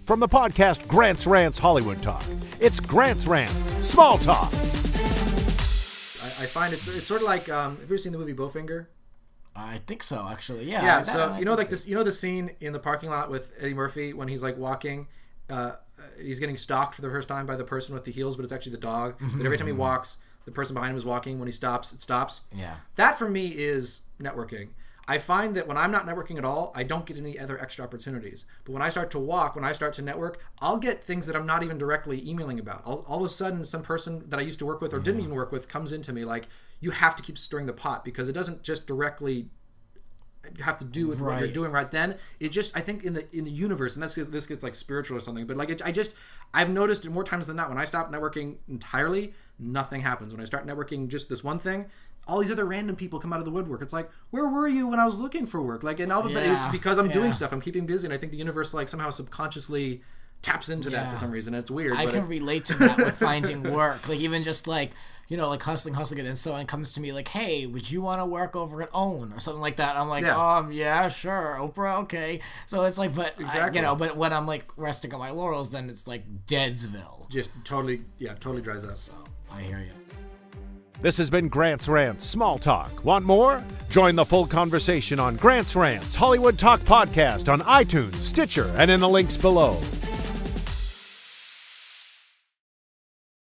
from the podcast Rants Hollywood Talk. It's Rants Small Talk. I find it's sort of like have you ever seen the movie Bowfinger? I think so, actually. Yeah. Yeah. So the scene in the parking lot with Eddie Murphy when he's like walking, he's getting stalked for the first time by the person with the heels, but it's actually the dog. But every time he walks, the person behind him is walking. When he stops, it stops. Yeah. That for me is networking. I find that when I'm not networking at all, I don't get any other extra opportunities. But when I start to walk, when I start to network, I'll get things that I'm not even directly emailing about. All of a sudden, some person that I used to work with or didn't even work with comes into me like, you have to keep stirring the pot because it doesn't just directly have to do with what you're doing right then. It just, I think in the universe, and this gets like spiritual or something, but like I've noticed it more times than not when I stop networking entirely, nothing happens. When I start networking just this one thing, all these other random people come out of the woodwork. It's like, where were you when I was looking for work? Like, and all of it, it's because I'm doing stuff. I'm keeping busy, and I think the universe like somehow subconsciously taps into that for some reason. It's weird. I can relate to that with finding work. Like even just like, like hustling, and then someone comes to me like, hey, would you want to work over at OWN or something like that? I'm like, yeah, sure, Oprah, okay. So it's like, but exactly. But when I'm like resting on my laurels, then it's like Deadsville. Just totally dries up. So I hear you. This has been Grant's Small Talk. Want more? Join the full conversation on Grant's Hollywood Talk Podcast on iTunes, Stitcher, and in the links below.